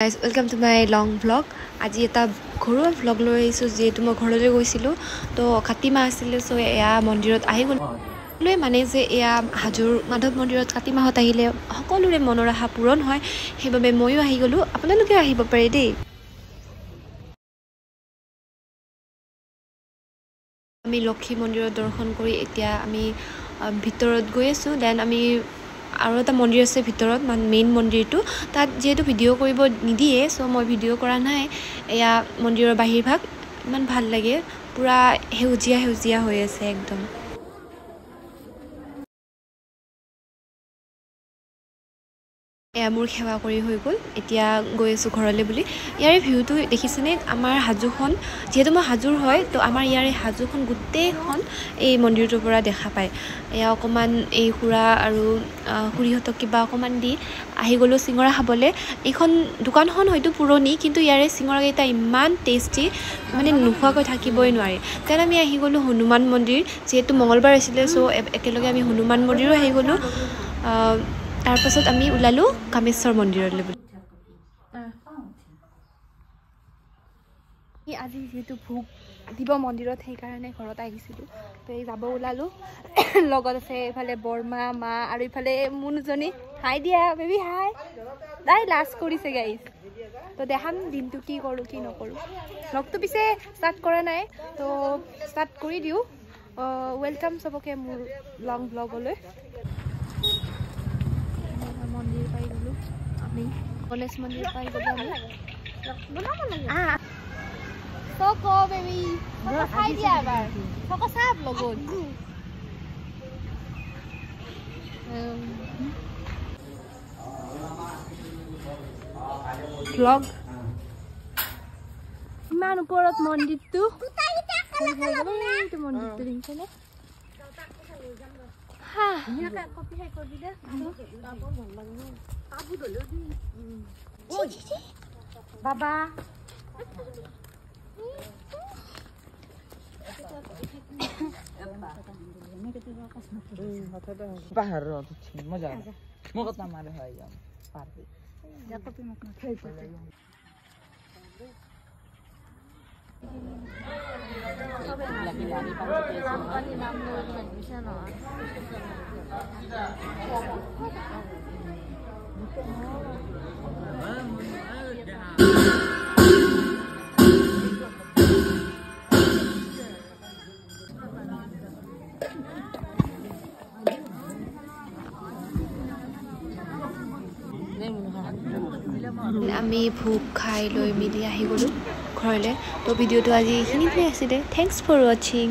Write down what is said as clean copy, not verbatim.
Guys, welcome to my long vlog. আজি এটা ঘৰুৱা vlog লৈ আহিছো যেটো মই ঘৰলৈ গৈছিলো তো কাতিমা আছিল সো এয়া মন্দিৰত আহি গ'ল মানে যে এয়া হাজোৰ মাধৱ মন্দিৰত কাতি মাহত আহিলে সকলোৰে মনৰ আশা পূৰণ হয় সেইবাবে মইও আহি গলো আপোনালোকে আহিব পাৰে দেই আমি লক্ষী মন্দিৰত দৰ্শন কৰি এতিয়া আমি ভিতৰত গৈ আছো দেন আমি আৰু এটা মন্দিৰ আছে ভিতৰত মানে মেইন মন্দিৰটো তাত যেটো ভিডিও কৰিব নিদিয়ে সো মই ভিডিও কৰা নাই এয়া মন্দিৰৰ বাহিৰ ভাগ ইমান ভাল লাগে পুৰা হেউজিয়া হৈ আছে একদম এয়া মোৰ সেৱা কৰি হৈ গ'ল এতিয়া গৈ আছো ঘৰলৈ বুলি ইয়াৰে ভিউটো দেখিছেনে আমাৰ হাজুখন যেহেতু মই হাজুৰ হয় তো আমাৰ ইয়াৰে হাজুখন গুটেইখন এই মন্দিৰটোৰ পৰা দেখা পায় এয়া অকমান এই খুৰা আৰু খুৰীহতক কিবা অকমান দি আহি গলো সিংৰা খাবলে এইখন দোকানখন হয়তো পুৰণি কিন্তু ইয়াৰে সিংৰা কেইটা ইমান টেষ্টি মানে নোখোৱাকৈ থাকিবই নোৱাৰি তেন আমি আহি গলো হনুমান মন্দিৰ যেহেতু মঙ্গলবাৰ আছিল সো একেলগে আমি হনুমান মন্দিৰো আহি গলো তাৰ পাছত আমি উলালো কামেশ্বৰ মন্দিৰলৈ আজি যেহেতু ভোগ দিব মন্দিৰত সেই কাৰণে ঘৰত আহিছিলো তো এই যাব ওলালো লগত আছে এফালে বৰমা মা আৰু ইফালে মুনুজনী হাই দিয়া বেবি হাই দাই লাজ কৰিছে গাইজ তো দেখাম দিনটো কি কৰো কি নকৰো লগটো পিছে ষ্টাৰ্ট কৰা নাই তো ষ্টাৰ্ট কৰি দিও ওয়েলকাম সবকে মোৰ লং ব্লগলৈ মন্দিৰ পাই গলো আমি গণেশ মন্দিৰ পাই গলো আমি Soko baby, Soko খাই দিয়া এবাৰ Soko সাপ লগত vlog ইমান ওপৰত মন্দিৰটো এইটো মন্দিৰটো দেখিছেনে হা ইয়াকে কপি হাই কৰি দে আবু দলো দি বাবা Bahar roh tuh, manja. Mau ke taman deh aja, party. Ya tapi mau ke আমি ভোগ খাই লৈ মিলি আহি গলো ঘৰলৈ তো ভিডিওটো আজি এইখিনিতে আছিলে থ্যাঙ্কস ফৰ ওয়াচিং